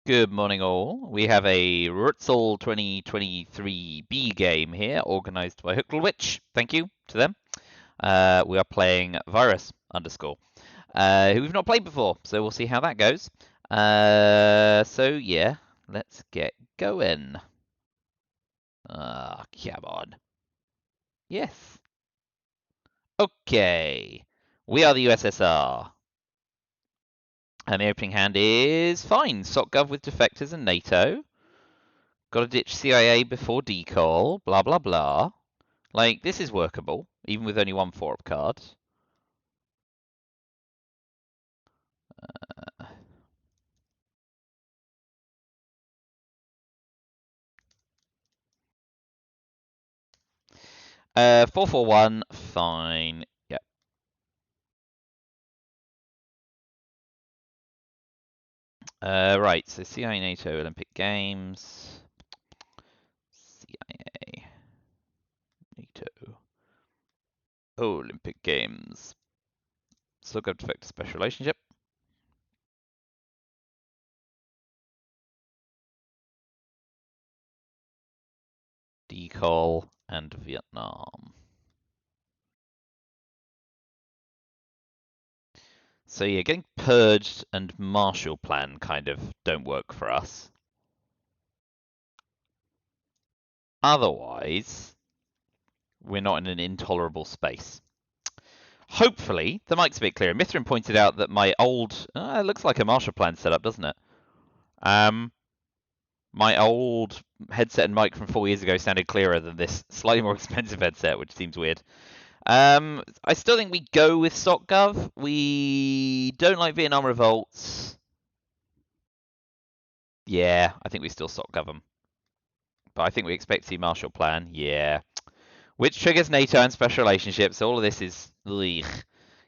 Good morning, all. We have a RTSL 2023 B game here, organized by Witch. Thank you to them. We are playing Virus underscore, who we've not played before, so we'll see how that goes. So yeah, let's get going. Come on. Yes. Okay. We are the USSR. And the opening hand is fine. SOCGov with defectors and NATO. Gotta ditch CIA before decall. Blah, blah, blah. Like, this is workable, even with only one 4-up card. 441, fine. Yep. Right, so CIA, NATO, Olympic Games. CIA, NATO, Olympic Games. So go to effect special relationship. Decall and Vietnam. So yeah, getting purged and Marshall Plan kind of don't work for us. Otherwise, we're not in an intolerable space. Hopefully, the mic's a bit clearer. Mithrin pointed out that my old... it looks like a Marshall Plan setup, doesn't it? My old headset and mic from 4 years ago sounded clearer than this slightly more expensive headset, which seems weird. I still think we go with SOCGov. We don't like Vietnam revolts. Yeah, I think we still SOCGov them. But I think we expect to see Marshall Plan. Yeah. Which triggers NATO and special relationships. So all of this is... Ugh.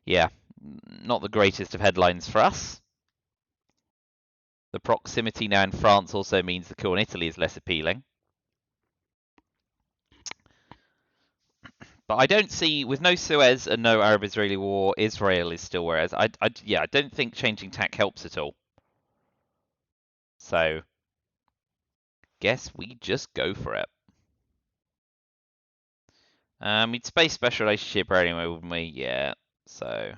Yeah, not the greatest of headlines for us. The proximity now in France also means the coup in Italy is less appealing. But I don't see, with no Suez and no Arab-Israeli war, Israel is still whereas. I don't think changing tack helps at all. So, guess we just go for it. We'd space special relationship anyway, wouldn't we? Yeah, so...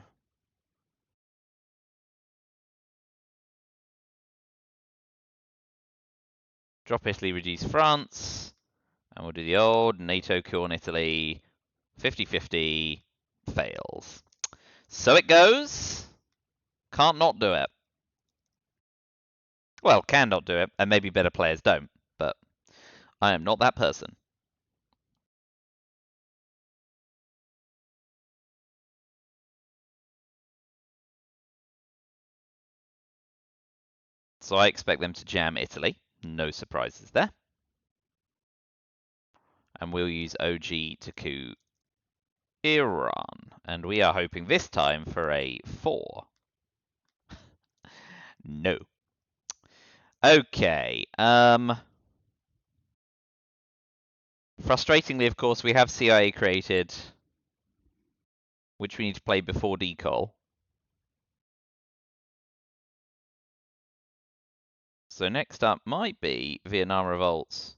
Drop Italy, reduce France. And we'll do the old NATO coup on Italy. 50-50. Fails. So it goes. Can't not do it. Well, can not do it, and maybe better players don't, but I am not that person. So I expect them to jam Italy. No surprises there. And we'll use OG to coup Iran. And we are hoping this time for a 4. No. Okay. Frustratingly, of course, we have CIA created, which we need to play before decall. So next up might be Vietnam revolts.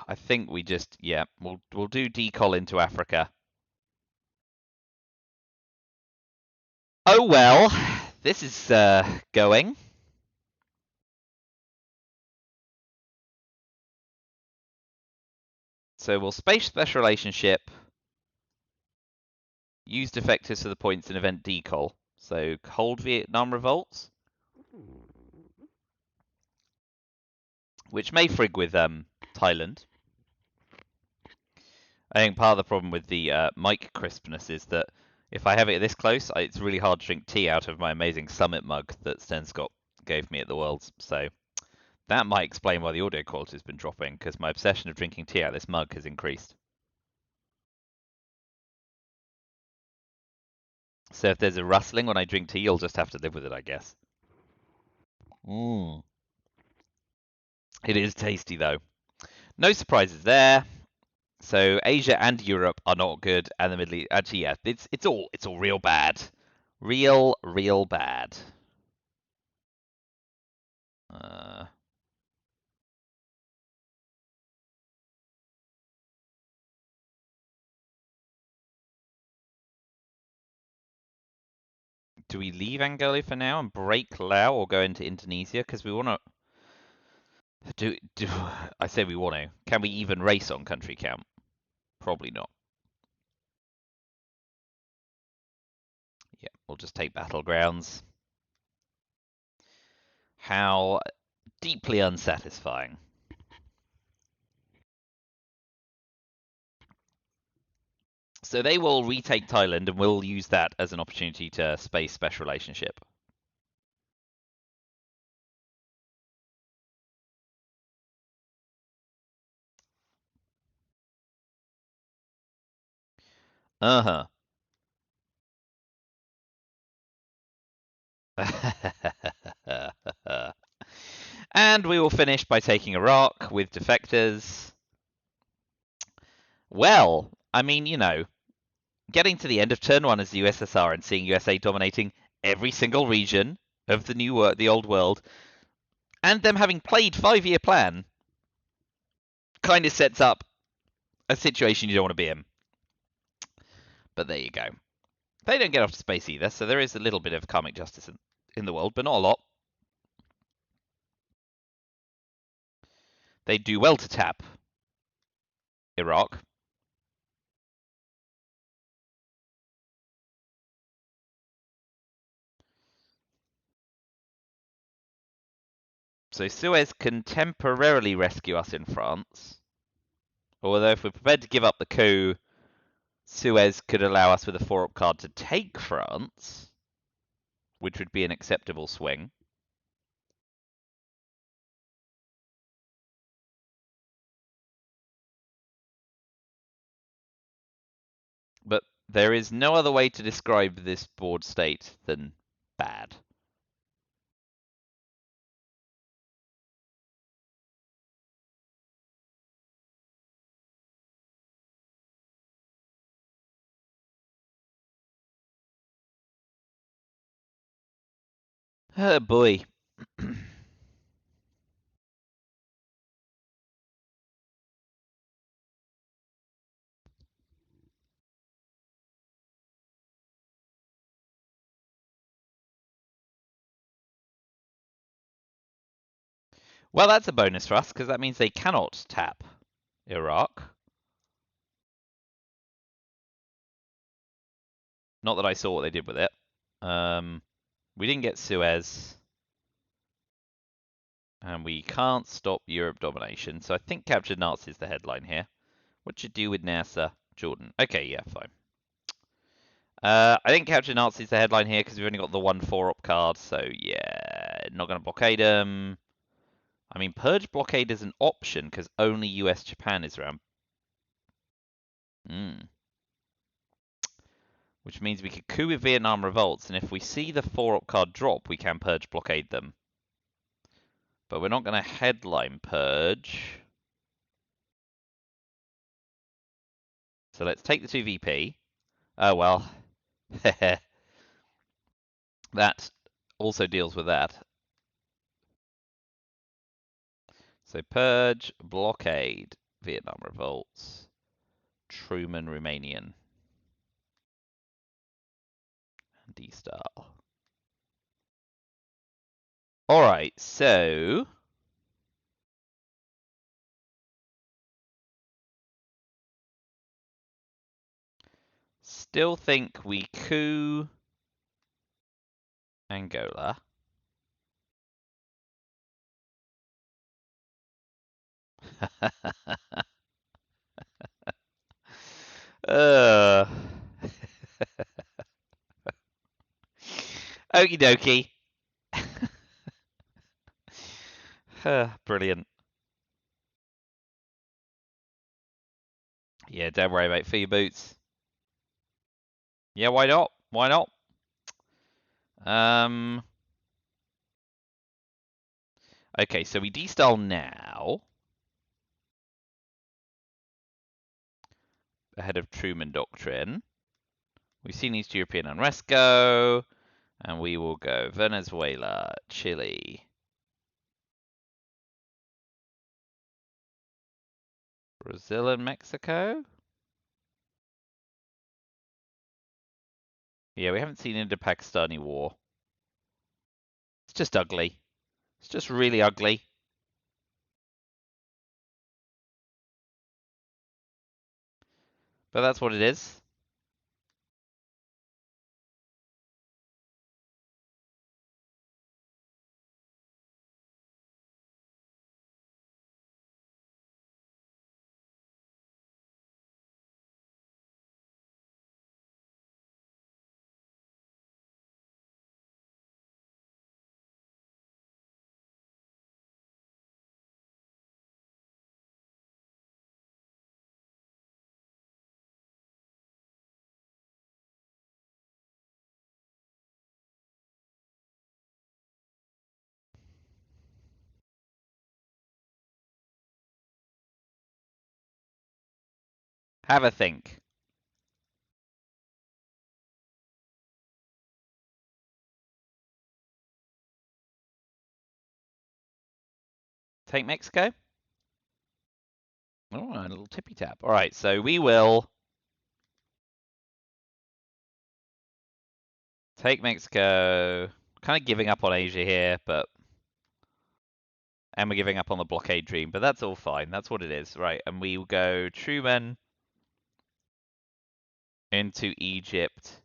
I think we just, yeah, we'll do decall into Africa. Oh well, this is going. So we'll space special relationship, use defectors for the points in event decall. So hold Vietnam revolts, which may frig with Thailand. I think part of the problem with the mic crispness is that if I have it this close, it's really hard to drink tea out of my amazing Summit mug that Stenscott gave me at the Worlds. So that might explain why the audio quality has been dropping, because my obsession of drinking tea out of this mug has increased. So if there's a rustling when I drink tea, you'll just have to live with it, I guess. It is tasty, though. No surprises there. So Asia and Europe are not good, and the Middle East. Actually, yeah, it's all real bad, real bad. Uh, do we leave Angola for now and break Laos or go into Indonesia? Because we want to do. I say we want to. Can we even race on country count? Probably not. Yeah, we'll just take battlegrounds. How deeply unsatisfying. So they will retake Thailand, and we'll use that as an opportunity to space special relationship. Uh-huh. And we will finish by taking Iraq with defectors. Well, I mean, getting to the end of turn one as the USSR and seeing USA dominating every single region of the old world, and them having played 5-year plan, kind of sets up a situation you don't want to be in. But there you go. They don't get off to space either, so there is a little bit of karmic justice in the world, but not a lot. They do well to tap Iraq. So Suez can temporarily rescue us in France. Although if we're prepared to give up the coup, Suez could allow us with a 4-up card to take France, which would be an acceptable swing. But there is no other way to describe this board state than bad. Oh boy. Well, that's a bonus for us, because that means they cannot tap Iraq. Not that I saw what they did with it. We didn't get Suez. And we can't stop Europe domination, so I think captured Nazis is the headline here. What you do with NASA, Jordan? Okay, yeah, fine. I think captured Nazis is the headline here because we've only got the 1 4-up card, so yeah, not going to blockade them. I mean, purge blockade is an option because only US Japan is around. Which means we could coup with Vietnam revolts, and if we see the 4-up card drop, we can purge blockade them. But we're not going to headline purge. So let's take the 2 VP. Oh well. That also deals with that. So purge, blockade, Vietnam revolts, Truman Romanian, and D-Style. Alright, so still think we coup Angola. uh. Okie dokie. Brilliant. Yeah, don't worry about fee boots. Yeah, why not? Why not? Okay, so we D-style now. ahead of Truman Doctrine. We've seen East European unrest go, and we will go Venezuela, Chile, Brazil, and Mexico. Yeah, we haven't seen Indo-Pakistani war. It's just ugly. It's just really ugly. But that's what it is. Have a think. Take Mexico? Oh, a little tippy tap. All right, so we will take Mexico. Kind of giving up on Asia here, but and we're giving up on the blockade dream, but that's all fine. That's what it is, right? And we will go Truman into Egypt.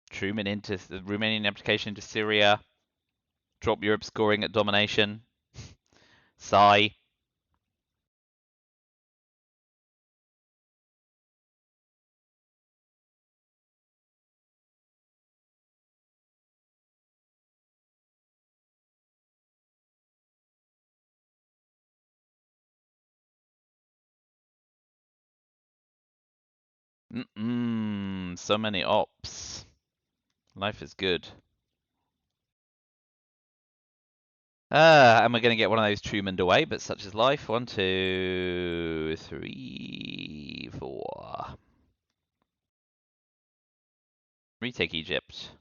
Truman into the Romanian application into Syria. Drop Europe scoring at domination. Sigh. So many ops. Life is good. And we're going to get one of those Truman away, but such is life. 1, 2, 3, 4. Retake Egypt.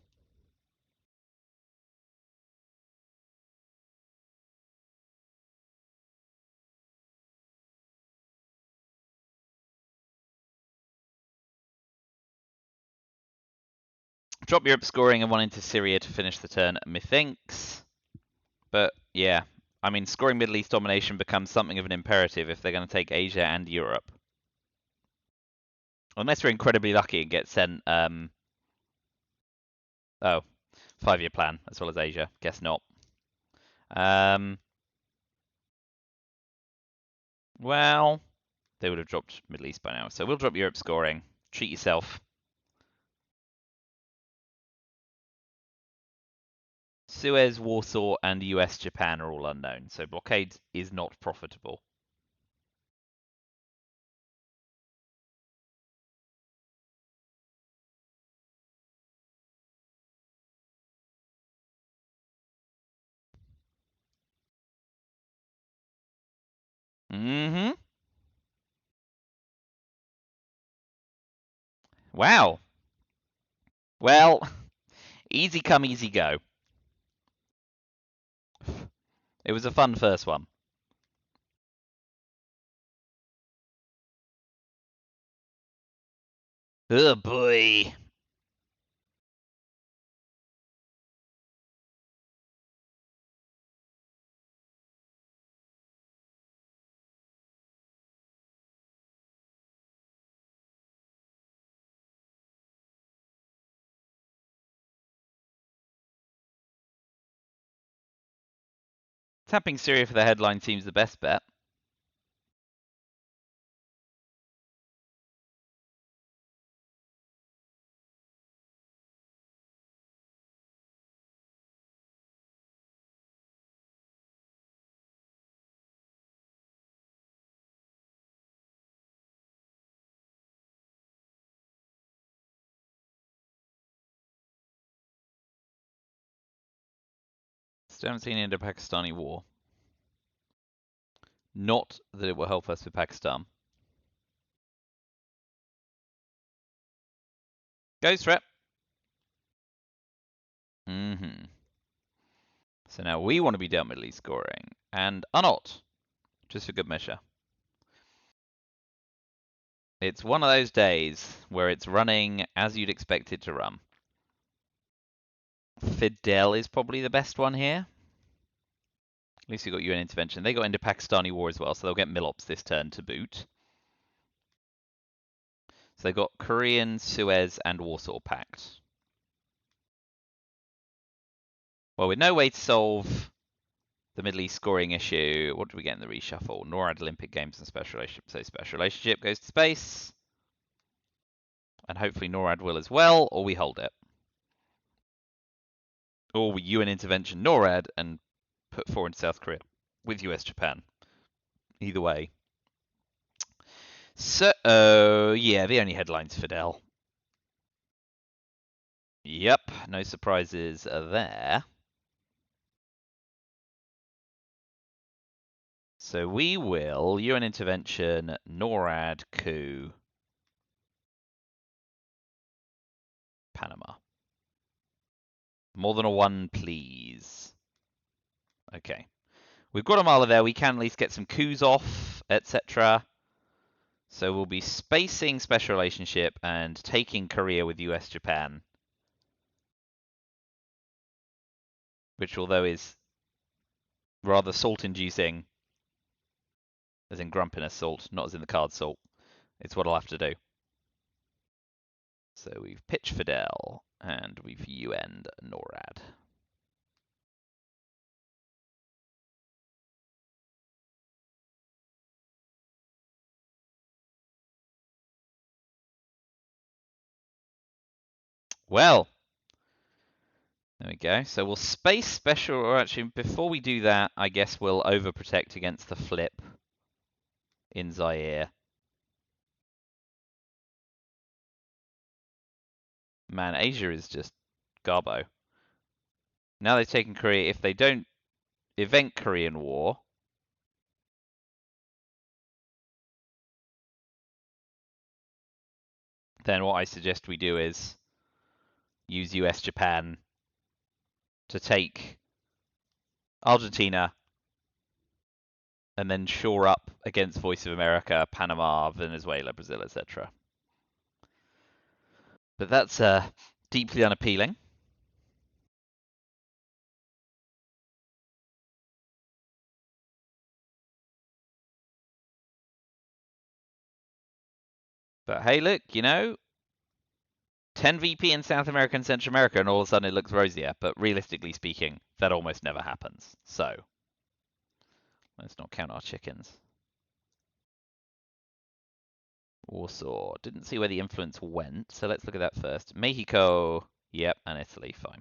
Drop Europe scoring and one into Syria to finish the turn, methinks. But yeah, I mean, scoring Middle East domination becomes something of an imperative if they're going to take Asia and Europe. Unless we're incredibly lucky and get sent, oh, 5-year plan as well as Asia. Guess not. Well, they would have dropped Middle East by now. So we'll drop Europe scoring. Treat yourself. Suez, Warsaw, and US, Japan are all unknown. So blockade is not profitable. Mm-hmm. Wow. Well, easy come, easy go. It was a fun first one. Oh boy. Tapping Syria for the headline seems the best bet. Still haven't seen Indo-Pakistani war. Not that it will help us with Pakistan. Goes for it. So now we want to be down Middle East scoring, and are not, just for good measure. It's one of those days where it's running as you'd expect it to run. Fidel is probably the best one here. At least you got UN intervention. They got into Pakistani war as well, so they'll get Milops this turn to boot. So they've got Korean, Suez, and Warsaw Pact. Well, with no way to solve the Middle East scoring issue, what do we get in the reshuffle? NORAD Olympic Games and Special Relationship. So Special Relationship goes to space. And hopefully NORAD will as well, or we hold it. Or we UN intervention NORAD and put 4 into South Korea with US Japan. Either way. So, yeah, the only headline's Fidel. Yep, no surprises there. So we will UN intervention, NORAD, coup, Panama. More than a 1, please. Okay. We've got a Mala there. We can at least get some coups off, etc. So we'll be spacing special relationship and taking Korea with US Japan. Which, although is rather salt-inducing, as in grumpiness salt, not as in the card salt, it's what I'll have to do. So we've pitched Fidel, and we've UN'd NORAD. Well, there we go. So we'll space special, or actually, before we do that, I guess we'll overprotect against the flip in Zaire. Man, Asia is just garbo. Now they've taken Korea. If they don't event Korean War, then what I suggest we do is use US Japan to take Argentina and then shore up against Voice of America, Panama, Venezuela, Brazil, etc. But that's deeply unappealing. But hey, look, you know, 10 VP in South America and Central America, and all of a sudden it looks rosier. But realistically speaking, that almost never happens. So let's not count our chickens. Warsaw. Didn't see where the influence went, so let's look at that first. Mexico. Yep, and Italy. Fine.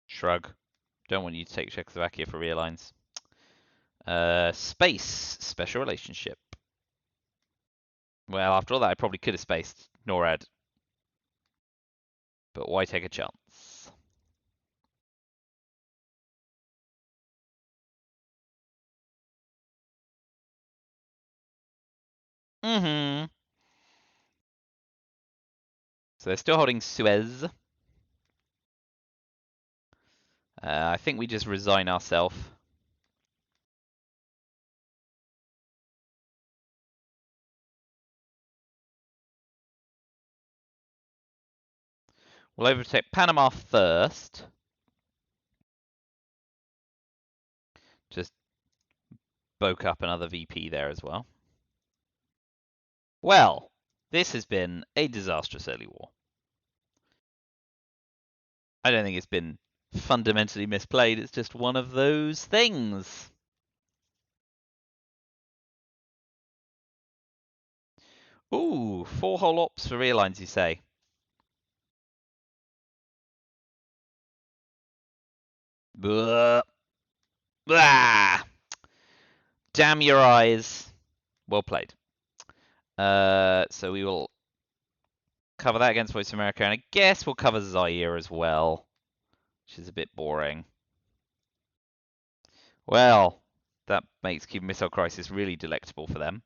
Shrug. Don't want you to take Czechoslovakia for realigns. Space. Special relationship. Well, after all that, I probably could have spaced NORAD. But why take a chance? Mm-hmm. So they're still holding Suez. I think we just resign ourselves. We'll overtake Panama first. Just boke up another VP there as well. Well, this has been a disastrous early war. I don't think it's been fundamentally misplayed. It's just one of those things. Ooh, 4 whole ops for realigns, you say? Blah. Blah. Damn your eyes. Well played. So we will cover that against Voice of America, and I guess we'll cover Zaire as well, which is a bit boring. Well, That makes Cuban Missile Crisis really delectable for them.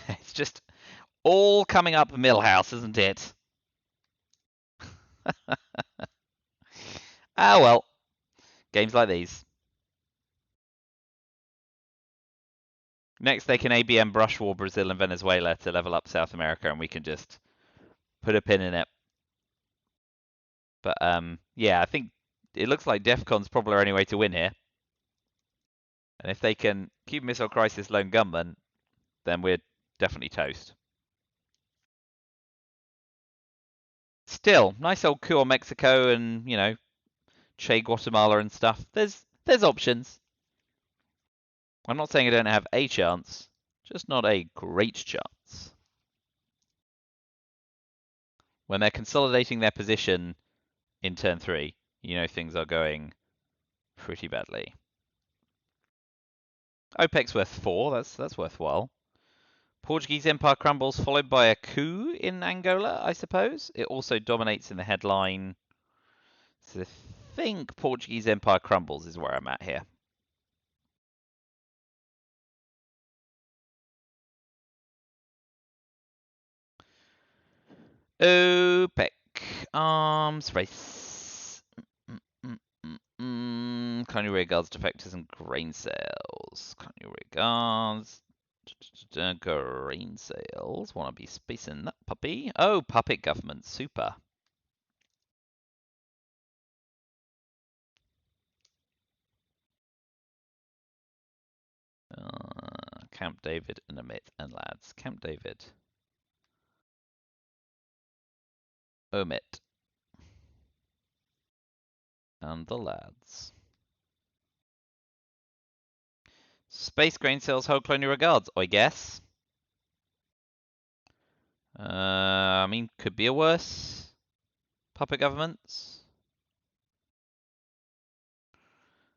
It's just all coming up Millhouse, isn't it? Ah, well. Games like these. Next, they can ABM brush war Brazil and Venezuela to level up South America, and we can just put a pin in it. But yeah, I think it looks like DEFCON's probably our only way to win here. And if they can Cuban Missile Crisis lone gunman, then we're definitely toast. Still, nice old coup on Mexico and, you know, Che Guatemala and stuff. There's options. I'm not saying I don't have a chance, just not a great chance. When they're consolidating their position in turn 3, you know things are going pretty badly. OPEC's worth 4, that's worthwhile. Portuguese Empire crumbles, followed by a coup in Angola, I suppose. It also dominates in the headline. So I think Portuguese Empire crumbles is where I'm at here. OPEC. Arms race. Kindly regards defectors and grain sales. Kindly regards. Grain sales. Wanna be spacing that puppy? Oh, puppet government. Super. Camp David and Omit and lads. Camp David. Omit. And the lads. Space grain sales hold colonial regards, I guess. I mean, could be a worse. Puppet governments.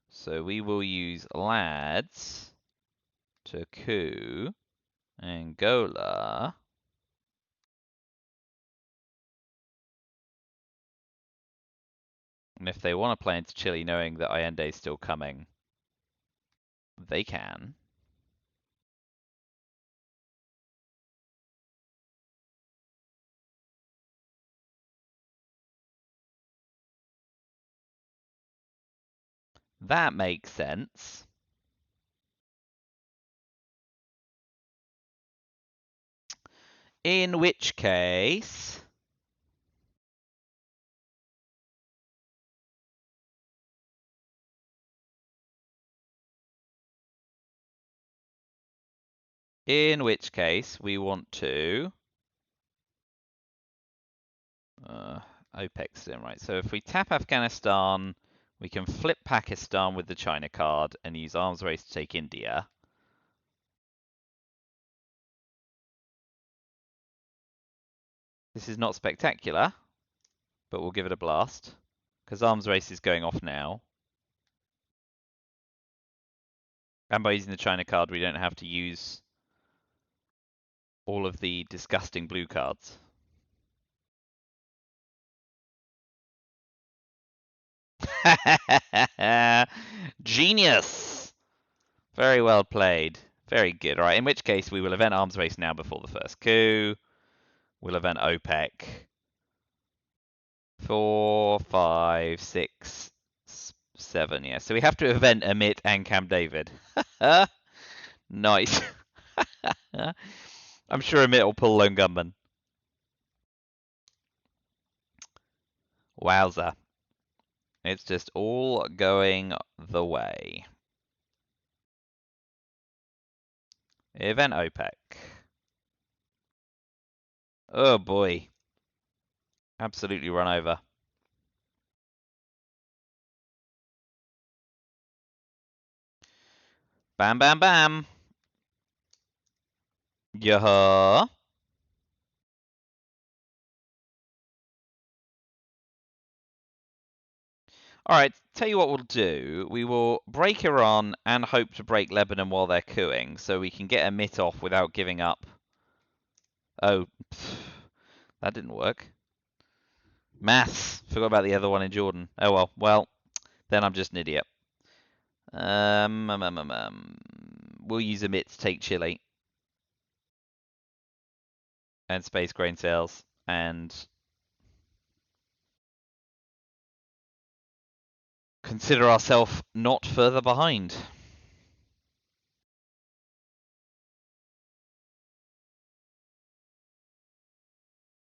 So we will use lads to coup Angola. And if they want to play into Chile knowing that Allende is still coming, they can. That makes sense. In which case... we want to... OPEC's in, right? So if we tap Afghanistan, we can flip Pakistan with the China card and use arms race to take India. This is not spectacular, but we'll give it a blast. Because arms race is going off now. And by using the China card, we don't have to use all of the disgusting blue cards. Genius! Very well played. Very good. All right, in which case we will event arms race now before the first coup. We'll event OPEC. 4, 5, 6, 7. Yeah, so we have to event Amit and Camp David. Nice. I'm sure Amit will pull Lone Gunman. Wowza. It's just all going the way. Event OPEC. Oh boy. Absolutely run over. Bam, bam, bam. Yeah. All right, tell you what we'll do. We will break Iran and hope to break Lebanon while they're cooing, so we can get a mitt off without giving up. Oh, that didn't work. Maths. Forgot about the other one in Jordan. Oh well. Well, then I'm just an idiot. We'll use emit to take Chile and space grain sales and consider ourselves not further behind.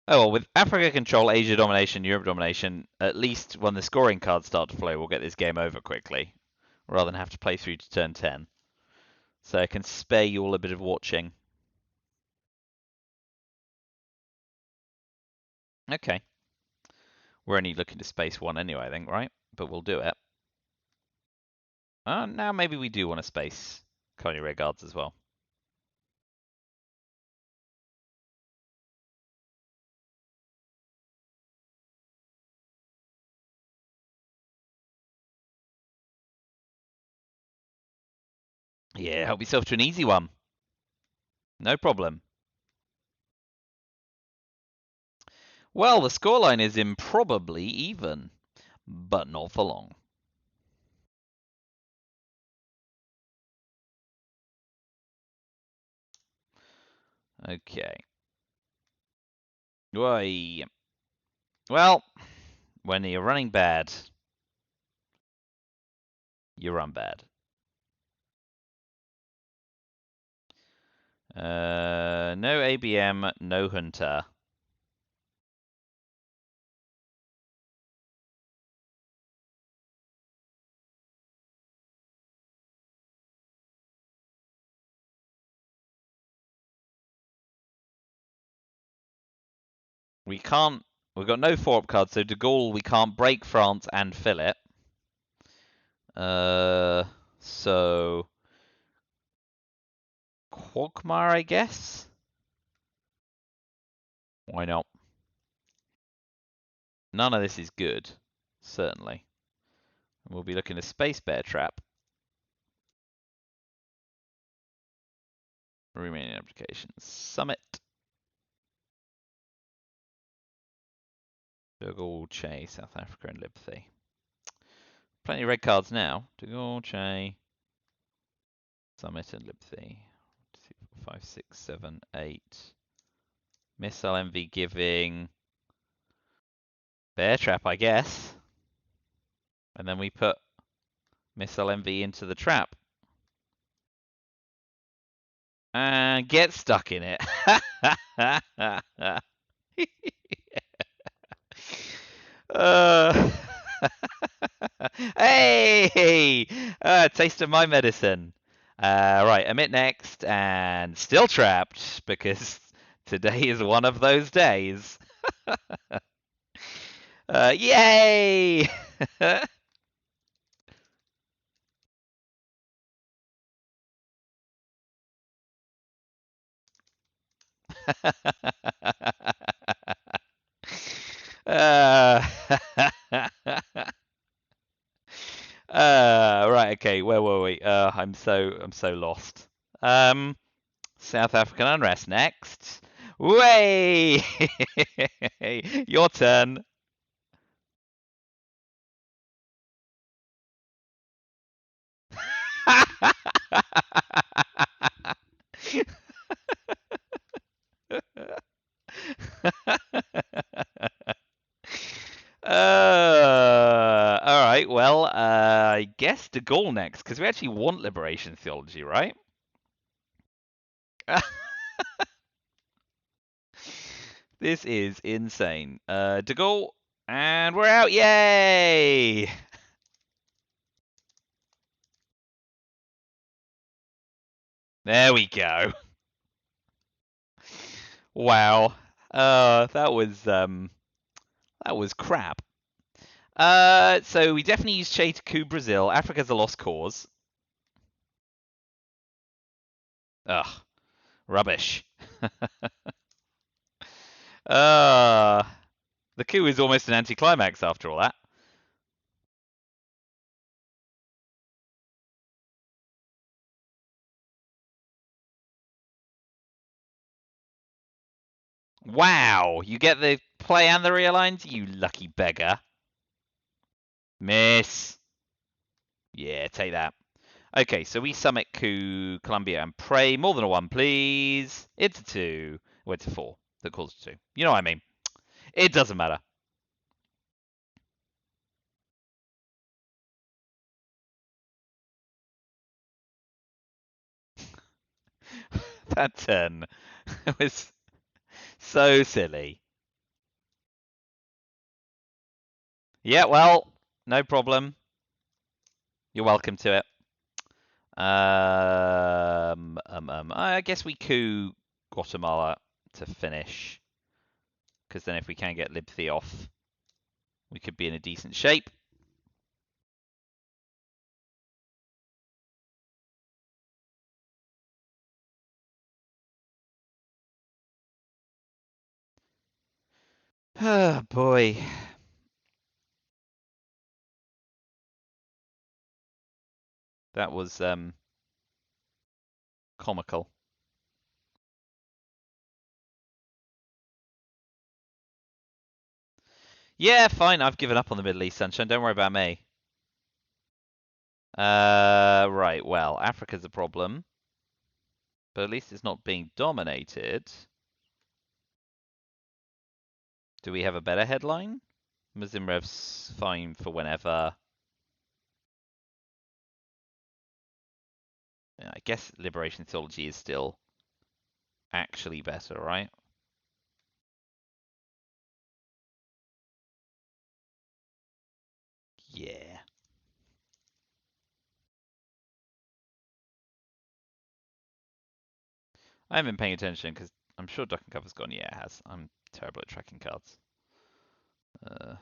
Oh, well, with Africa control, Asia domination, Europe domination, at least when the scoring cards start to flow, we'll get this game over quickly, rather than have to play through to turn 10. So I can spare you all a bit of watching. Okay. We're only looking to space one anyway, I think, right? But we'll do it. Now maybe we do want to space colony rear guards as well. Yeah, help yourself to an easy one. No problem. Well, the scoreline is improbably even, but not for long. Okay. Why? Well, when you're running bad, you run bad. No ABM, no Hunter. We can't. We've got no 4-up cards, so De Gaulle we can't break France and fill it. So Quagmire, I guess. Why not? None of this is good, certainly. We'll be looking at Space Bear Trap. Remaining applications. Summit. De Gaulle, Che, South Africa, and Libthi. Plenty of red cards now. De Gaulle, Che, Summit, and Libthi. 5, 6, 7, 8. Missile MV giving. Bear Trap, I guess. And then we put Missile MV into the trap. And get stuck in it. Hey! Taste of my medicine. Right, emit next, and still trapped, because today is one of those days. Yay! Right, okay, where were we? I'm so lost. South African unrest next. Way! Your turn. All right. Well, I guess De Gaulle next, because we actually want liberation theology, right? This is insane. De Gaulle, and we're out. Yay! There we go. Wow. That was crap. So we definitely use Che to coup Brazil. Africa's a lost cause. Ugh, rubbish. The coup is almost an anticlimax after all that. Wow, you get the play and the realigns, you lucky beggar. Miss. Yeah, take that. Okay, so we summit coup Columbia and pray. More than a 1, please. It's a 2. Well, it's a 4 that calls it 2. You know what I mean. It doesn't matter. That turn was so silly. Yeah, well, no problem. You're welcome to it. I guess we coup Guatemala to finish, because then if we can get Libthi off, we could be in a decent shape. Oh boy. That was comical. Yeah, fine. I've given up on the Middle East, Sunshine. Don't worry about me. Right. Well, Africa's a problem, but at least it's not being dominated. Do we have a better headline? Muslim Rev's fine for whenever. Yeah, I guess Liberation Theology is still actually better, right? Yeah. I haven't been paying attention because I'm sure Duck and Cover's gone. Yeah, it has. I'm terrible at tracking cards. Uh,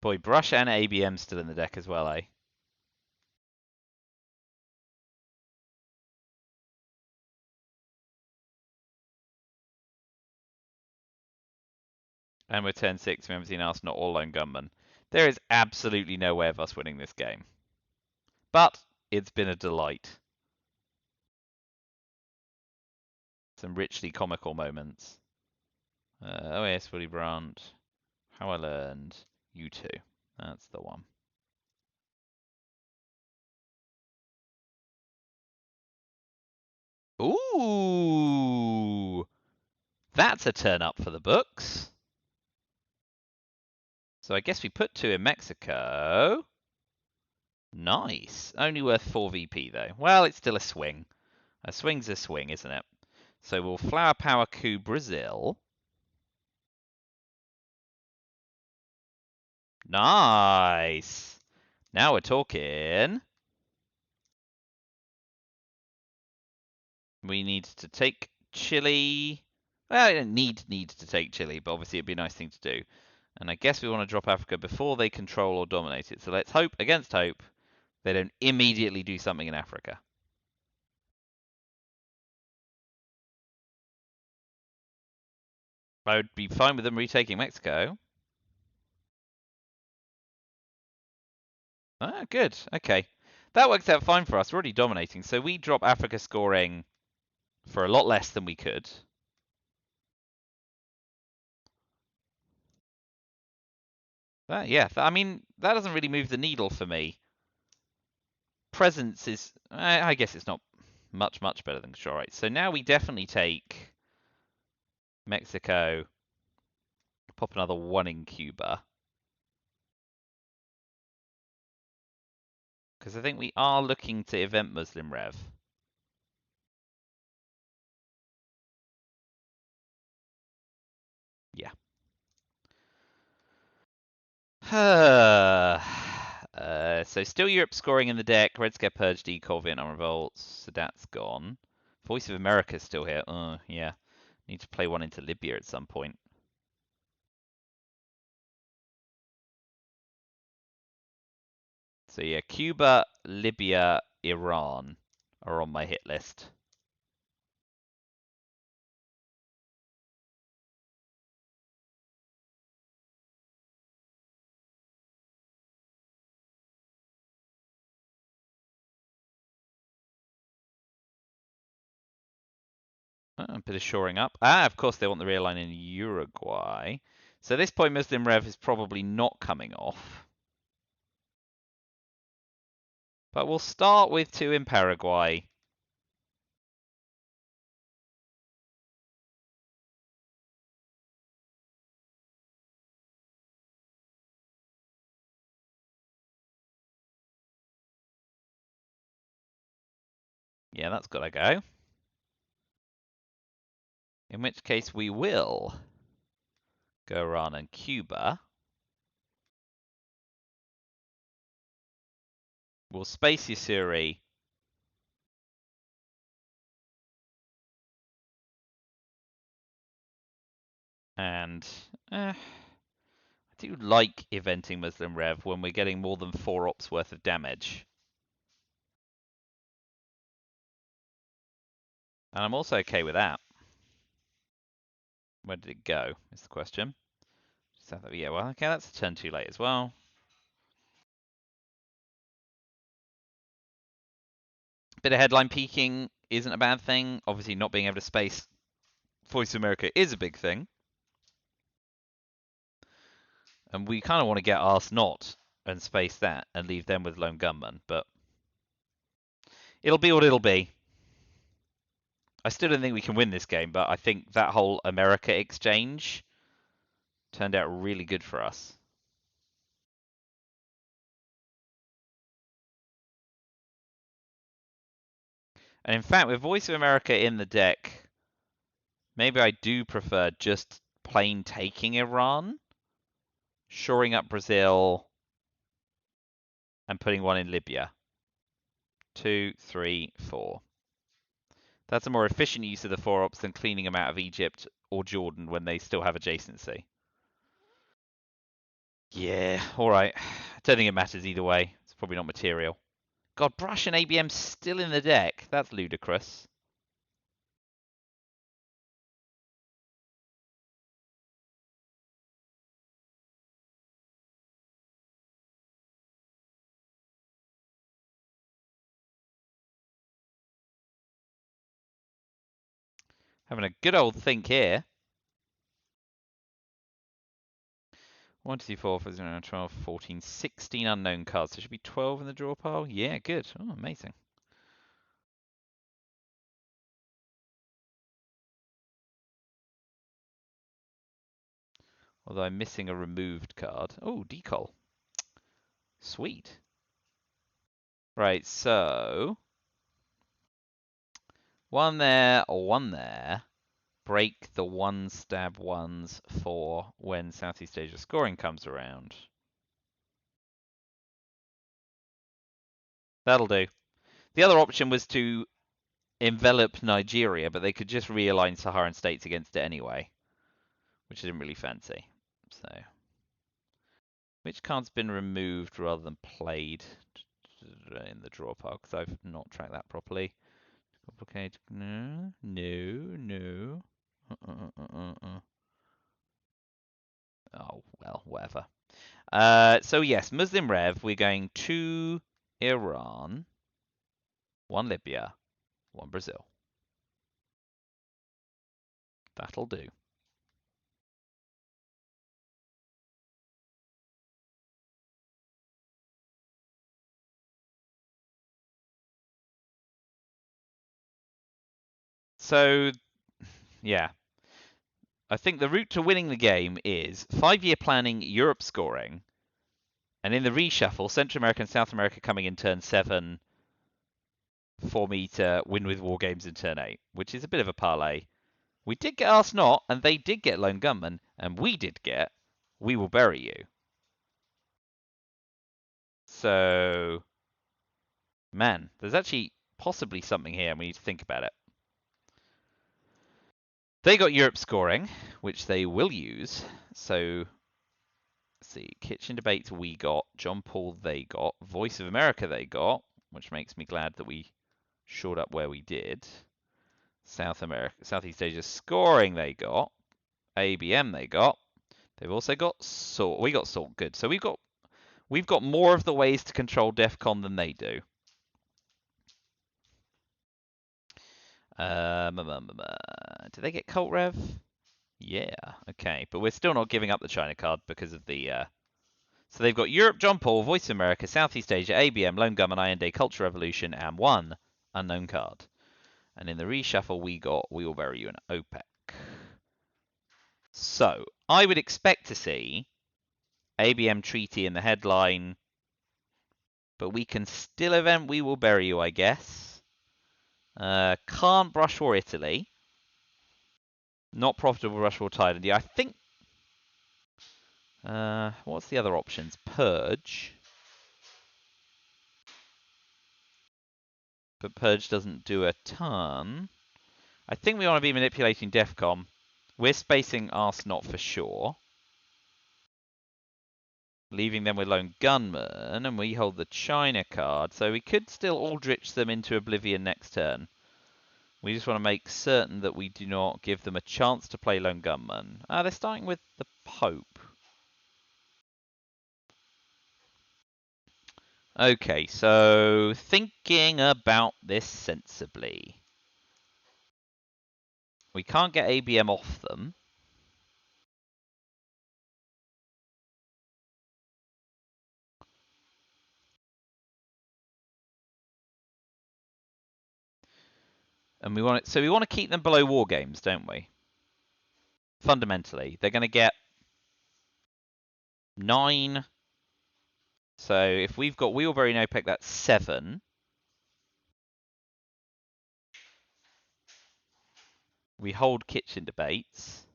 Boy, Brush and ABM still in the deck as well, eh? And we're turn 6, we haven't seen Arsenal or Lone Gunman. There is absolutely no way of us winning this game. But it's been a delight. Some richly comical moments. OAS Willy Brandt. How I Learned. You Too. That's the one. Ooh! That's a turn up for the books. So I guess we put 2 in Mexico. Nice. Only worth 4 VP though. Well, it's still a swing. A swing's a swing, isn't it? So we'll Flower Power coup Brazil. Nice. Now we're talking. We need to take Chile. Well, I don't need to take Chile, but obviously it'd be a nice thing to do. And I guess we want to drop Africa before they control or dominate it. So let's hope against hope they don't immediately do something in Africa. I would be fine with them retaking Mexico. Ah, good. Okay. That works out fine for us. We're already dominating. So we drop Africa scoring for a lot less than we could. I mean, that doesn't really move the needle for me. Presence is, I guess it's not much better than control right. So now we definitely take Mexico, pop another 1 in Cuba. Because I think we are looking to event Muslim Rev. Yeah. So still Europe scoring in the deck. Red Scare Purge, Decol, Vietnam Revolts. So that's gone. Voice of America's still here. Yeah. Need to play one into Libya at some point. So yeah, Cuba, Libya, Iran are on my hit list. A bit of shoring up. Of course they want the real line in Uruguay. So this point Muslim Rev is probably not coming off. But we'll start with 2 in Paraguay. Yeah, that's got to go. In which case we will go Iran and Cuba. We'll space Yasuri. And I do like eventing Muslim Rev when we're getting more than 4 ops worth of damage. And I'm also okay with that. Where did it go, is the question. Yeah, well, okay, that's a turn too late as well. Bit of headline peaking isn't a bad thing. Obviously, not being able to space Voice of America is a big thing. And we kind of want to get Arse Not and space that and leave them with Lone Gunman, but it'll be what it'll be. I still don't think we can win this game, but I think that whole America exchange turned out really good for us. And in fact, with Voice of America in the deck, maybe I do prefer just plain taking Iran, shoring up Brazil, and putting one in Libya. 2, 3, 4. That's a more efficient use of the 4 ops than cleaning them out of Egypt or Jordan when they still have adjacency. Yeah, alright. I don't think it matters either way. It's probably not material. God, Brush and ABM still in the deck. That's ludicrous. Having a good old think here. 1, 2, 4, 5, 12, 14, 16 unknown cards. So there should be 12 in the draw pile. Yeah, good. Oh, amazing. Although I'm missing a removed card. Oh, Decal. Sweet. Right, so 1 there, 1 there. Break the 1 stab 1s for when Southeast Asia scoring comes around. That'll do. The other option was to envelop Nigeria, but they could just realign Saharan states against it anyway, which I didn't really fancy. So, which card's been removed rather than played in the draw pile? Because I've not tracked that properly. Complicate? No, no, no. Oh well, whatever. So yes, Muslim Rev. We're going 2 Iran, 1 Libya, 1 Brazil. That'll do. So, yeah. I think the route to winning the game is 5-year planning, Europe scoring, and in the reshuffle, Central America and South America coming in turn 7 for me to win with War Games in turn 8, which is a bit of a parlay. We did get Ask Not, and they did get Lone Gunman, and we did get We Will Bury You. So, man, there's actually possibly something here, and we need to think about it. They got Europe scoring, which they will use. So, let's see. Kitchen Debates we got. John Paul they got. Voice of America they got, which makes me glad that we shored up where we did. Southeast Asia scoring they got. ABM they got. They've also got Salt. We got Salt. Good. So we've got more of the ways to control DEFCON than they do. Did they get Cult Rev? Yeah, okay. But we're still not giving up the China card because of the... So they've got Europe, John Paul, Voice of America, Southeast Asia, ABM, Lone Gunman, Iron Day, Culture Revolution, and one unknown card. And in the reshuffle, we got We Will Bury You in OPEC. So, I would expect to see ABM Treaty in the headline, but we can still event We Will Bury You, I guess. Can't Brush War Italy. Not profitable Rush War Thailand. Yeah, I think... what's the other options? Purge. But Purge doesn't do a ton. I think we want to be manipulating DEFCON. We're spacing Arsenal for sure. Leaving them with Lone Gunman, and we hold the China card, so we could still Aldrich them into oblivion next turn. We just want to make certain that we do not give them a chance to play Lone Gunman. They're starting with the Pope. Okay, so thinking about this sensibly. We can't get ABM off them. And we want it, so we want to keep them below war games, don't we? Fundamentally, they're going to get 9. So if we've got Wheelberry and OPEC, that's 7. We hold kitchen debates.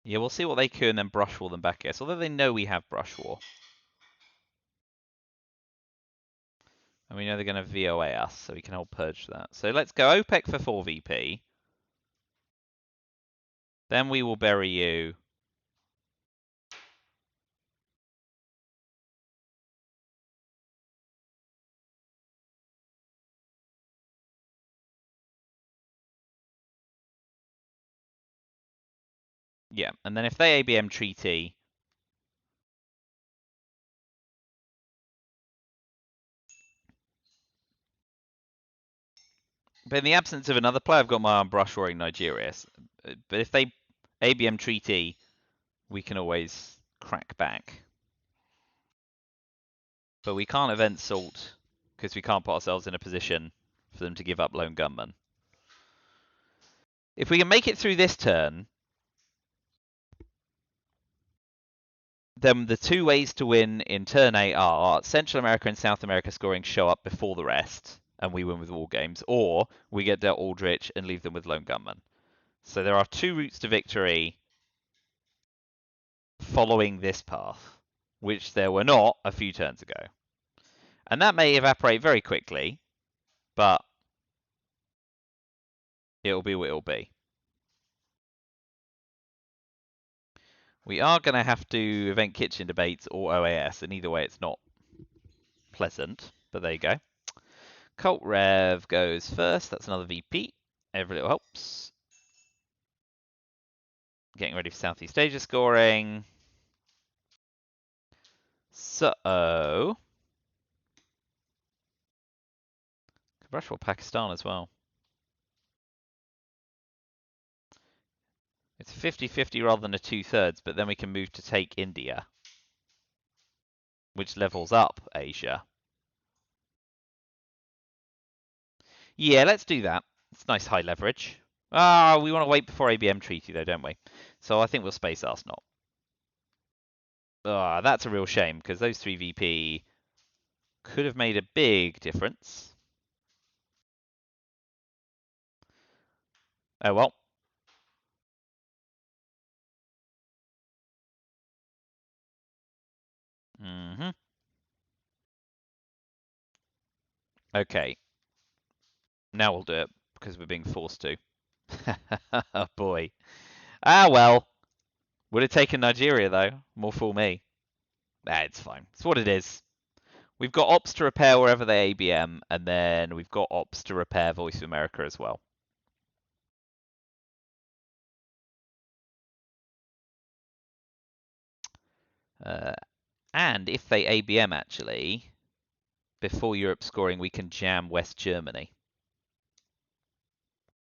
Yeah, we'll see what they can and then brush war them back here. So although they know we have brush war. And we know they're going to VOA us, so we can hold purge that. So let's go OPEC for 4 VP. Then we will bury you. Yeah, and then if they ABM treaty... But in the absence of another player, I've got my arm brush warring Nigeria. But if they ABM treaty, we can always crack back. But we can't event Salt because we can't put ourselves in a position for them to give up Lone Gunman. If we can make it through this turn, then the 2 ways to win in turn 8 are Central America and South America scoring show up before the rest, and we win with War Games, or we get dealt Aldrich and leave them with Lone Gunman. So there are 2 routes to victory following this path, which there were not a few turns ago. And that may evaporate very quickly, but it'll be what it'll be. We are going to have to event kitchen debates or OAS, and either way it's not pleasant, but there you go. Cult Rev goes first, that's another VP. Every little helps. Getting ready for Southeast Asia scoring. So... Brush for Pakistan as well. It's 50-50 rather than a 2/3, but then we can move to take India, which levels up Asia. Yeah, let's do that. It's nice high leverage. We want to wait before ABM treaty though, don't we? So I think we'll space Arsenal. That's a real shame, because those 3 VP could have made a big difference. Oh well. Okay. Now we'll do it, because we're being forced to. Oh boy. Well. Would have taken Nigeria though. More fool me. It's fine. It's what it is. We've got ops to repair wherever they ABM, and then we've got ops to repair Voice of America as well. And if they ABM actually, before Europe scoring, we can jam West Germany.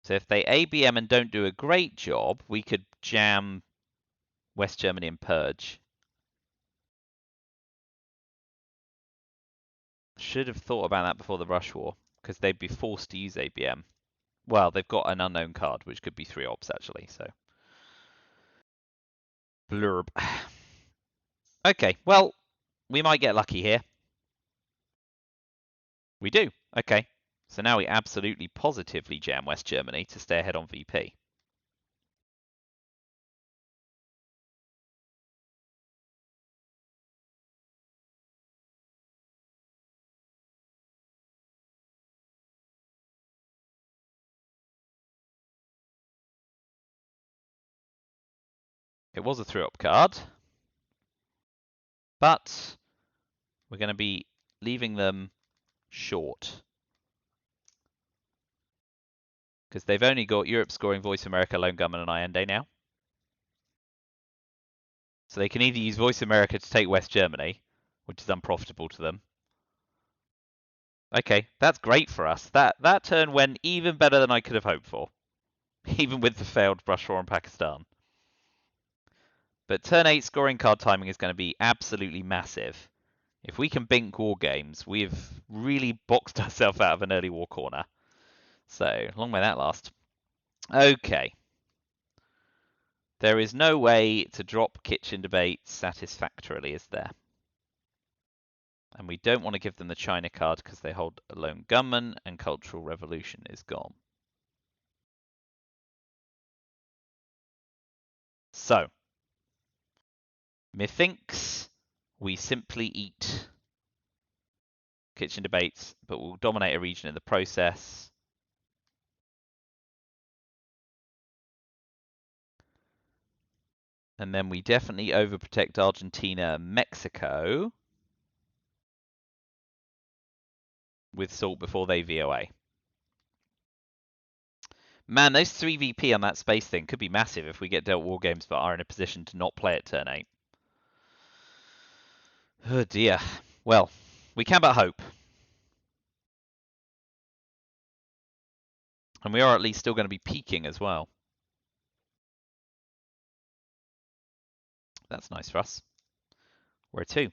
So if they ABM and don't do a great job, we could jam West Germany and purge. Should have thought about that before the Rush War, because they'd be forced to use ABM. Well, they've got an unknown card, which could be 3 ops actually, so. Blurb. Okay, well, we might get lucky here. We do. Okay. So now we absolutely positively jam West Germany to stay ahead on VP. It was a 3-op card, but we're going to be leaving them short. Because they've only got Europe scoring Voice America, Lone Gunman, and Allende now. So they can either use Voice America to take West Germany, which is unprofitable to them. Okay, that's great for us. That turn went even better than I could have hoped for, even with the failed Rush War on Pakistan. But turn 8 scoring card timing is going to be absolutely massive. If we can bink war games, we've really boxed ourselves out of an early war corner. So, long may that last. Okay. There is no way to drop kitchen debate satisfactorily, is there? And we don't want to give them the China card because they hold a lone gunman and Cultural Revolution is gone. So, methinks we simply eat kitchen debates, but we'll dominate a region in the process. And then we definitely overprotect Argentina and Mexico with salt before they VOA. Man, those 3 VP on that space thing could be massive if we get dealt war games but are in a position to not play at turn 8. Oh dear. Well, we can but hope. And we are at least still going to be peaking as well. That's nice for us. We're a 2.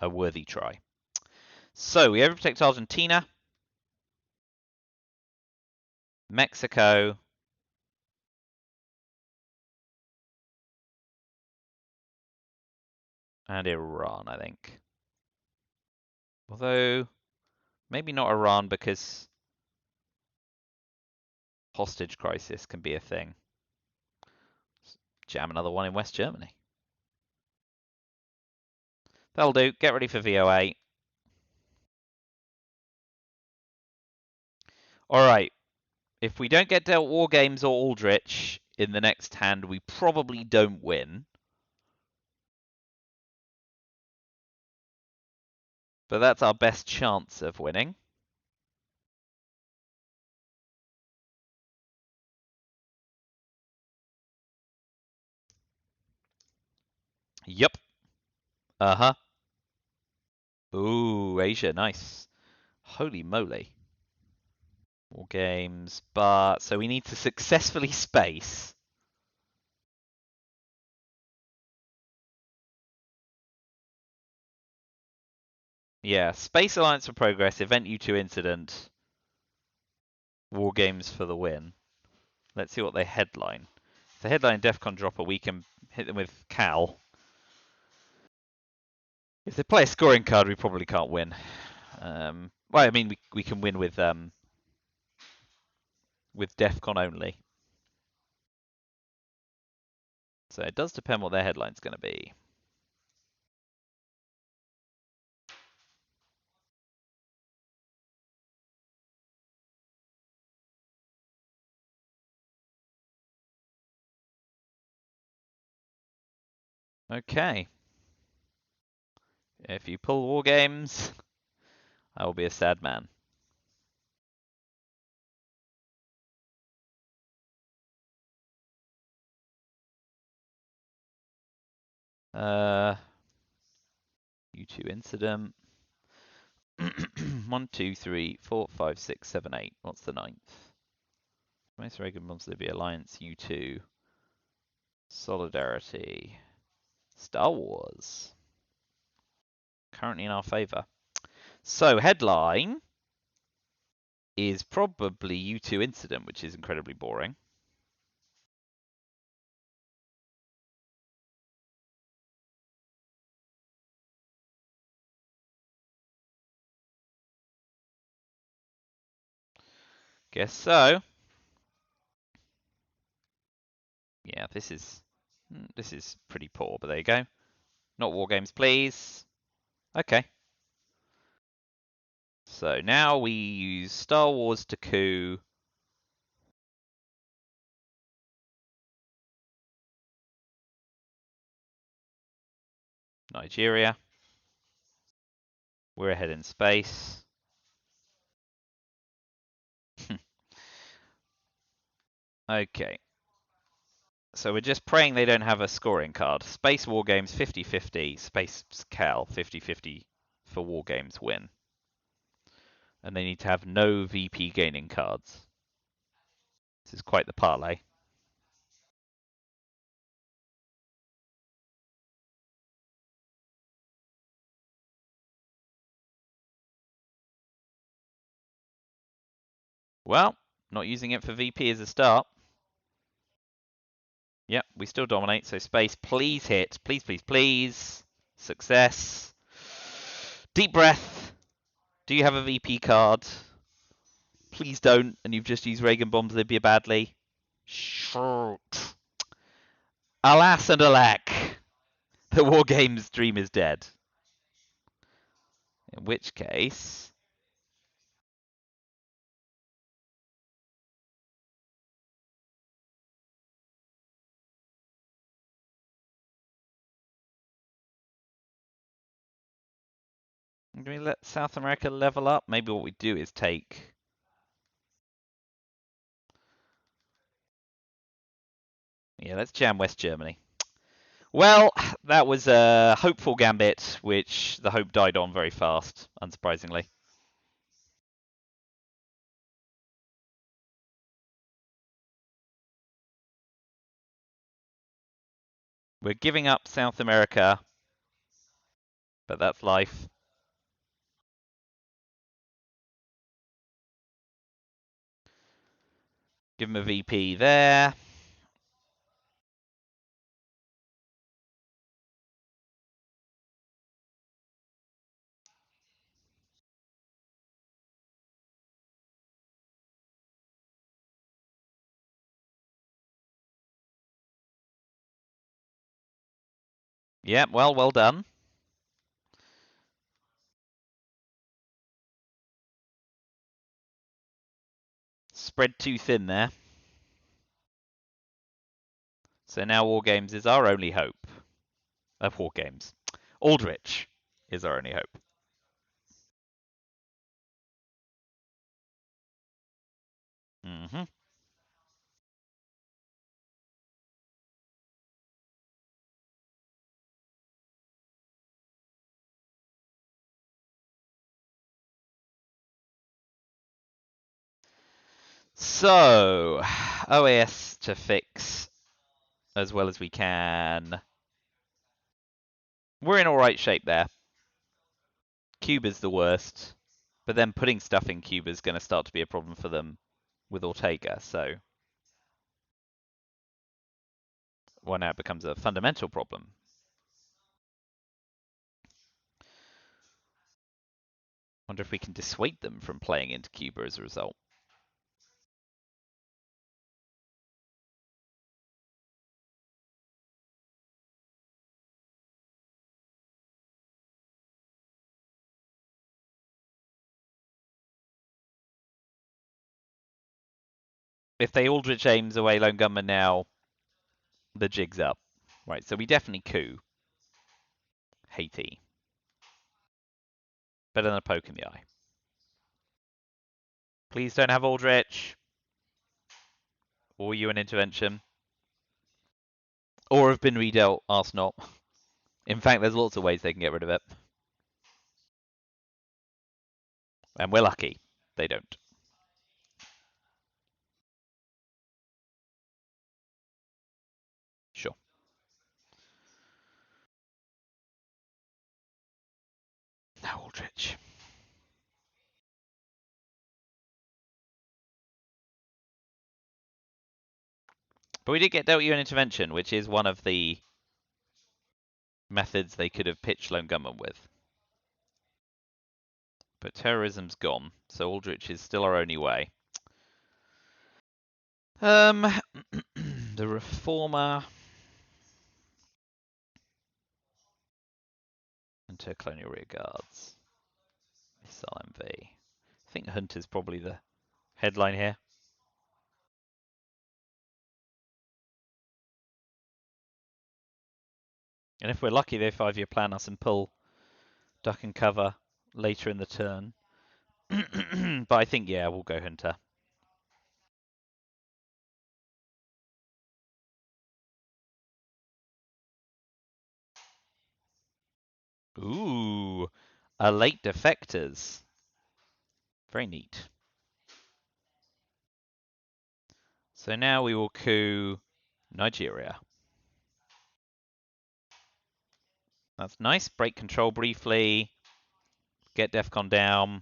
A worthy try. So we overprotect Argentina, Mexico, and Iran, I think. Although, maybe not Iran because hostage crisis can be a thing. Jam another one in West Germany. That'll do. Get ready for VOA. Alright. If we don't get dealt War Games or Aldrich in the next hand, we probably don't win. But that's our best chance of winning. Yup. Uh-huh. Ooh, Asia, nice. Holy moly. War games, but so we need to successfully space. Yeah, Space Alliance for Progress, Event U2 Incident, War Games for the win. Let's see what they headline. If they headline DEFCON Dropper, we can hit them with Cal. If they play a scoring card, we probably can't win. Well, I mean, we can win with DEFCON only. So it does depend what their headline's going to be. Okay. If you pull war games, I will be a sad man. U2 incident. 1, 2, 3, 4, 5, 6, 7, 8. What's the ninth? Most Reagan bombs Libya Alliance U2. Solidarity. Star Wars. Currently in our favour. So, headline is probably U2 incident, which is incredibly boring. Guess so. Yeah, this is pretty poor, but there you go. Not war games, please. Okay. So now we use Star Wars to coup. Nigeria. We're ahead in space. Okay. So we're just praying they don't have a scoring card. Space War Games 50-50. Space Cal 50-50 for War Games win. And they need to have no VP gaining cards. This is quite the parlay. Well, not using it for VP as a start. Yep, we still dominate. So space, please hit. Please, please, please. Success. Deep breath. Do you have a VP card? Please don't. And you've just used Reagan bombs Libya badly. Shoot. Alas and alack. The War Games dream is dead. In which case... Can we let South America level up? Maybe what we do is take... Yeah, let's jam West Germany. Well, that was a hopeful gambit, which the hope died on very fast, unsurprisingly. We're giving up South America, but that's life. Give him a VP there. Yeah, well done. Spread too thin there. So now War Games is our only hope. War Games. Aldrich is our only hope. Mm-hmm. So, OAS to fix as well as we can. We're in alright shape there. Cuba's the worst. But then putting stuff in Cuba is going to start to be a problem for them with Ortega, so... Well, now it becomes a fundamental problem. Wonder if we can dissuade them from playing into Cuba as a result. If they Aldrich aims away Lone Gunman now, the jig's up. Right, so we definitely coup Haiti. Better than a poke in the eye. Please don't have Aldrich. Or you an intervention. Or have been redealt, ask not. In fact, there's lots of ways they can get rid of it. And we're lucky. They don't. Sure. No Aldrich. But we did get dealt you an intervention, which is one of the methods they could have pitched Lone Gunman with. But terrorism's gone, so Aldrich is still our only way. The Reformer into Colonial Rear Guards. Missile MV. I think Hunter's probably the headline here. And if we're lucky, they 5-year plan us and pull duck and cover later in the turn. But I think, yeah, we'll go Hunter. Ooh, a late defectors. Very neat. So now we will coup Nigeria. That's nice. Break control briefly. Get DEFCON down.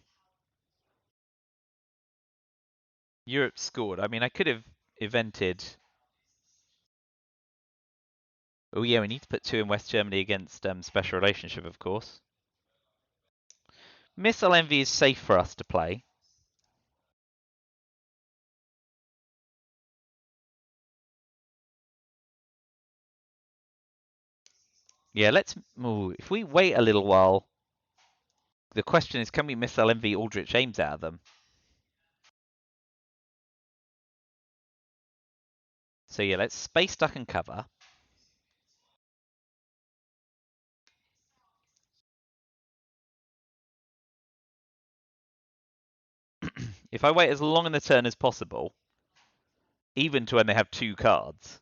Europe scored. I mean, I could have evented. Oh yeah, we need to put 2 in West Germany against Special Relationship, of course. Missile Envy is safe for us to play. Yeah, let's. Ooh, if we wait a little while, the question is, can we Missile Envy Aldrich aims out of them? So yeah, let's space duck and cover. If I wait as long in the turn as possible, even to when they have 2 cards,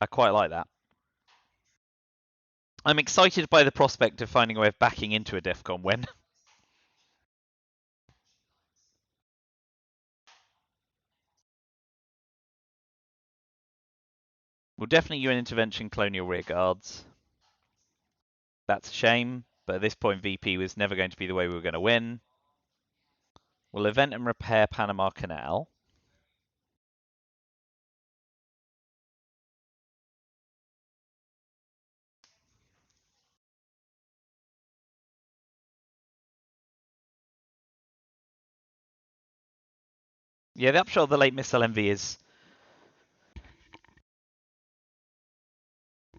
I quite like that. I'm excited by the prospect of finding a way of backing into a DEFCON when. We'll definitely UN intervention Colonial Rear Guards. That's a shame, but at this point VP was never going to be the way we were going to win. We'll event and repair Panama Canal. Yeah, the upshot of the late missile envy is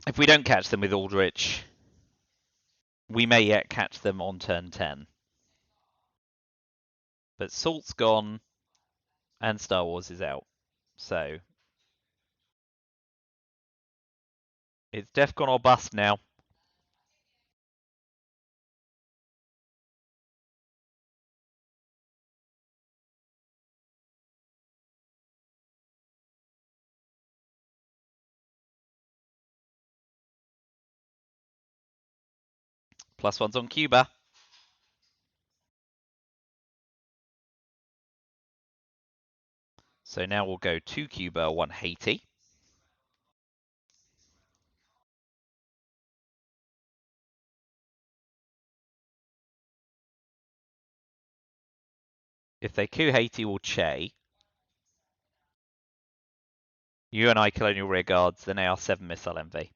if we don't catch them with Aldrich, we may yet catch them on turn 10. But Salt's gone and Star Wars is out. So it's DEFCON or bust now. +1's on Cuba. So now we'll go 2 Cuba, 1 Haiti. If they coup Haiti, we'll Che. You and I Colonial Rear Guards, then AR7 Missile Envy.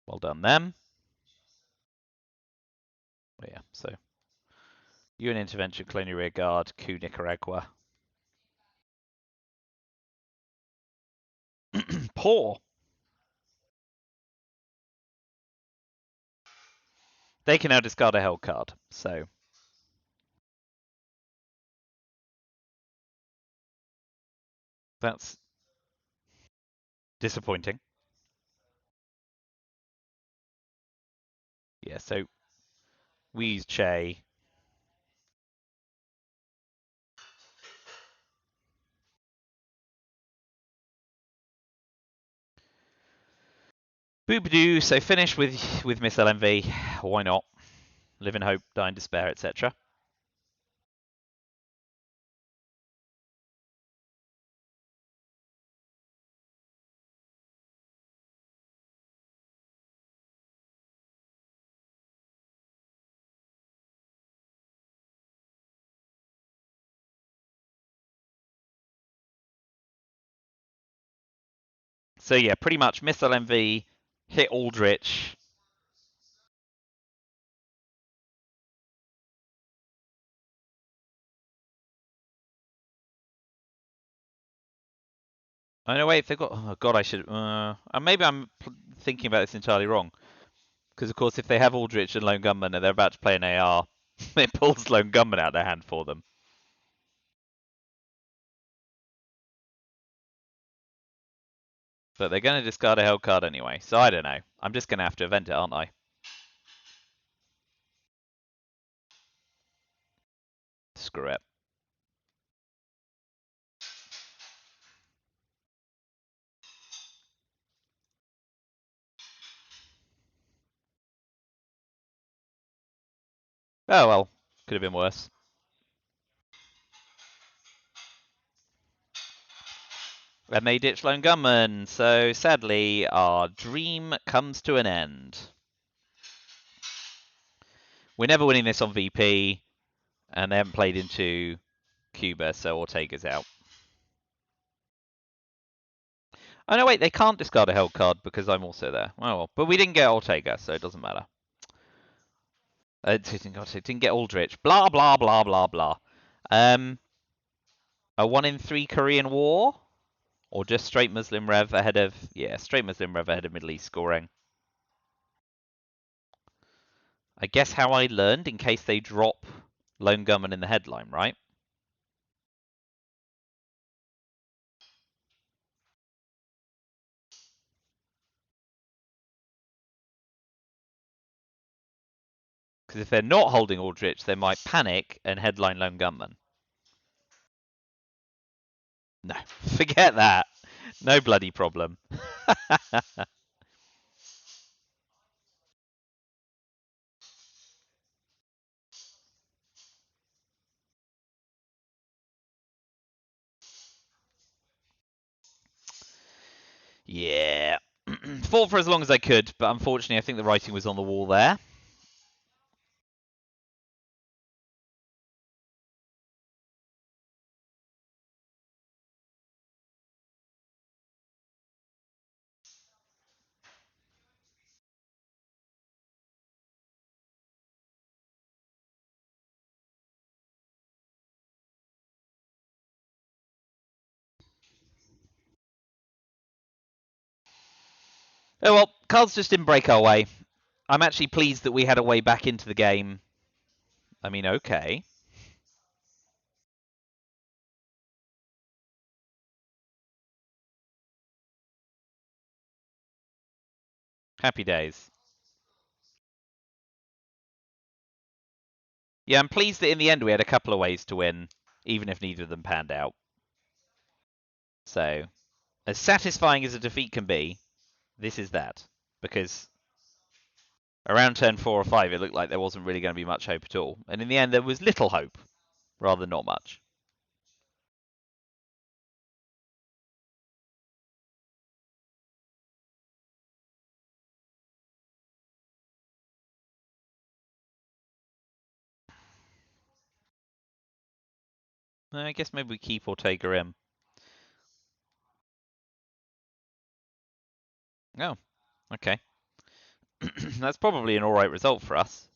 Well done them. Oh, yeah, so UN intervention, Colonial Rear Guard, coup Nicaragua. Poor. They can now discard a held card, so That's disappointing. Yeah, so we use Che. Boobadoo, so finish with Miss LMV. Why not? Live in hope, die in despair, etc. So yeah, pretty much Miss LMV, hit Aldrich. Oh no, wait, if they've got. Oh god, I should. Maybe I'm thinking about this entirely wrong. Because of course, if they have Aldrich and Lone Gunman and they're about to play an AR, it pulls Lone Gunman out of their hand for them. But they're going to discard a held card anyway, so I don't know. I'm just going to have to event it, aren't I? Screw it. Oh well, could have been worse. And they ditch Lone Gunman, so sadly, our dream comes to an end. We're never winning this on VP, and they haven't played into Cuba, so Ortega's out. Oh no, wait, they can't discard a held card because I'm also there. Oh well, but we didn't get Ortega, so it doesn't matter. Didn't get Aldrich. Blah blah blah blah blah. A 1 in 3 Korean War, or just straight Muslim Rev ahead of straight Muslim Rev ahead of Middle East scoring. I guess how I learned in case they drop Lone Gunman in the headline, right? Because if they're not holding Aldrich, they might panic and headline Lone Gunman. No, forget that. No bloody problem. Yeah. Fought for as long as I could, but unfortunately I think the writing was on the wall there. Oh well, cards just didn't break our way. I'm actually pleased that we had a way back into the game. I mean, okay. Happy days. Yeah, I'm pleased that in the end we had a couple of ways to win, even if neither of them panned out. So, as satisfying as a defeat can be, this is that. Because around turn 4 or 5, it looked like there wasn't really going to be much hope at all. And in the end, there was little hope, rather than not much. I guess maybe we keep Ortega in. Oh, okay. That's probably an alright result for us.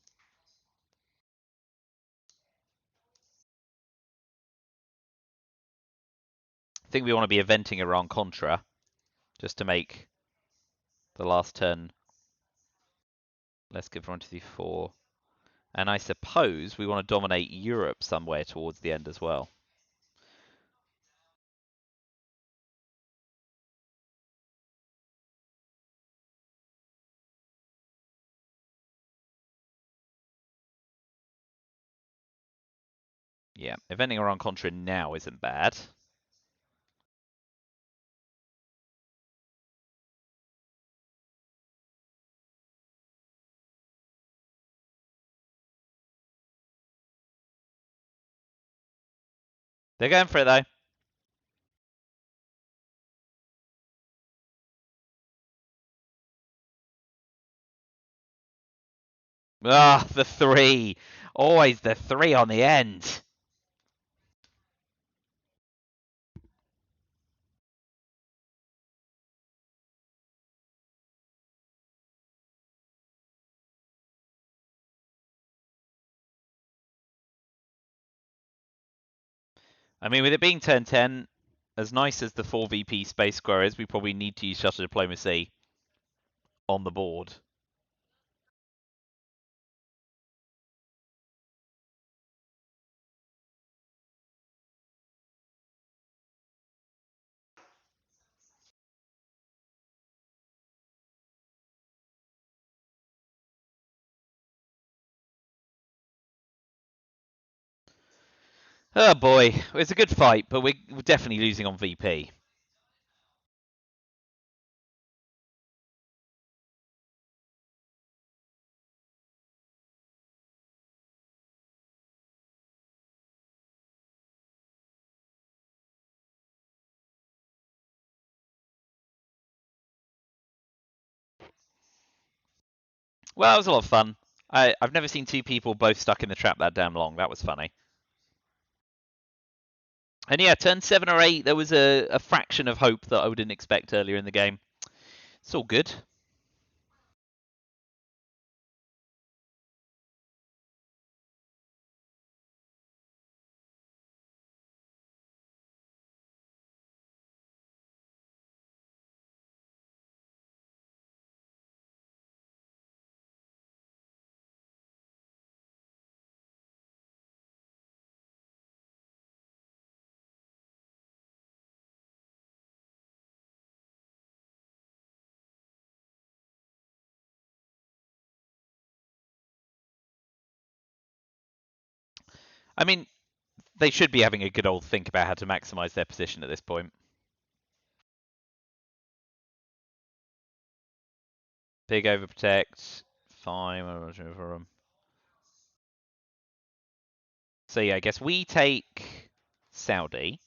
I think we want to be eventing around Contra, just to make the last turn. Let's give 1, 2, 3, 4. And I suppose we want to dominate Europe somewhere towards the end as well. Yeah, eventing around Contra now isn't bad. They're going for it though. Ah, the 3. Always the 3 on the end. I mean, with it being turn 10, as nice as the 4 VP Space Square is, we probably need to use Shutter Diplomacy on the board. Oh boy, it was a good fight, but we're definitely losing on VP. Well, it was a lot of fun. I've never seen two people both stuck in the trap that damn long. That was funny. And yeah, turn 7 or 8, there was a fraction of hope that I didn't expect earlier in the game. It's all good. I mean, they should be having a good old think about how to maximize their position at this point. Big overprotect. Fine. So yeah, I guess we take Saudi.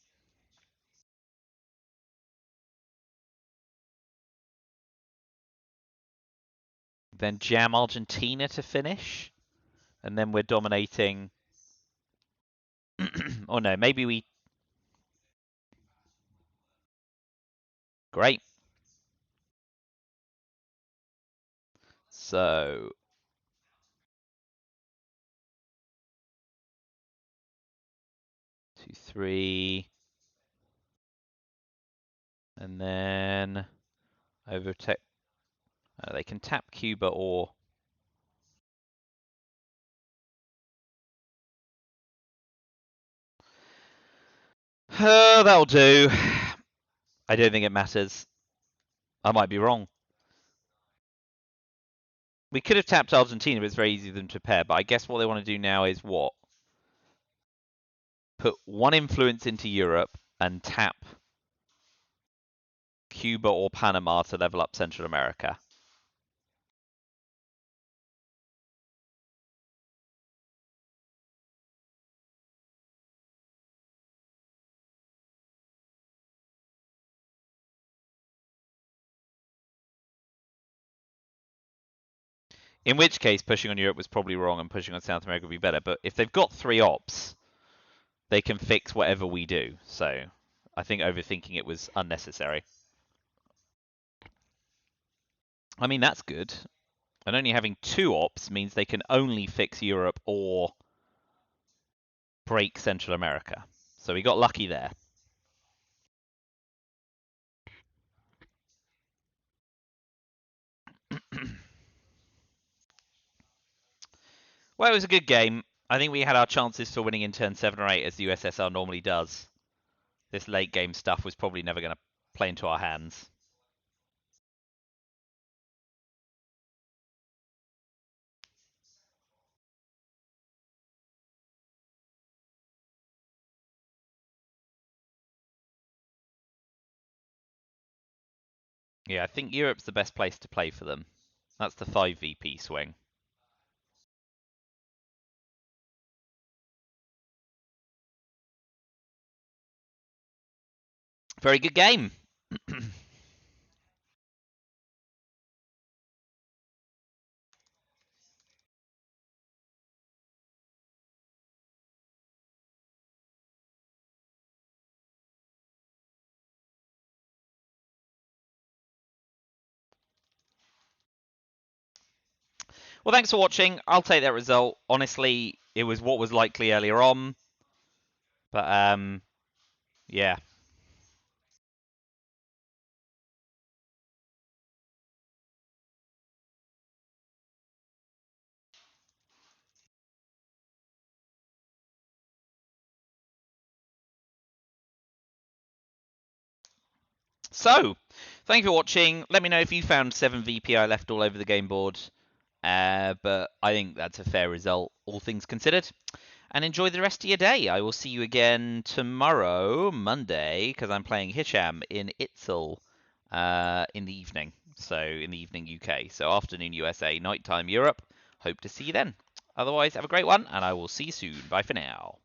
Then jam Argentina to finish. And then we're dominating. Oh no, maybe we. Great. So 2, 3. And then overtake. They can tap Cuba or. That'll do. I don't think it matters. I might be wrong. We could have tapped Argentina, but it's very easy for them to pair. But I guess what they want to do now is what? Put one influence into Europe and tap Cuba or Panama to level up Central America. In which case, pushing on Europe was probably wrong and pushing on South America would be better. But if they've got 3 ops, they can fix whatever we do. So I think overthinking it was unnecessary. I mean, that's good. And only having 2 ops means they can only fix Europe or break Central America. So we got lucky there. Well, it was a good game. I think we had our chances for winning in turn 7 or 8 as the USSR normally does. This late game stuff was probably never going to play into our hands. Yeah, I think Europe's the best place to play for them. That's the 5 VP swing. Very good game. Well, thanks for watching. I'll take that result. Honestly, it was what was likely earlier on. But, yeah. So, thank you for watching. Let me know if you found 7 VPI left all over the game board. But I think that's a fair result, all things considered. And enjoy the rest of your day. I will see you again tomorrow, Monday, because I'm playing Hisham in Itzel in the evening. So, in the evening UK. So, afternoon USA, nighttime Europe. Hope to see you then. Otherwise, have a great one, and I will see you soon. Bye for now.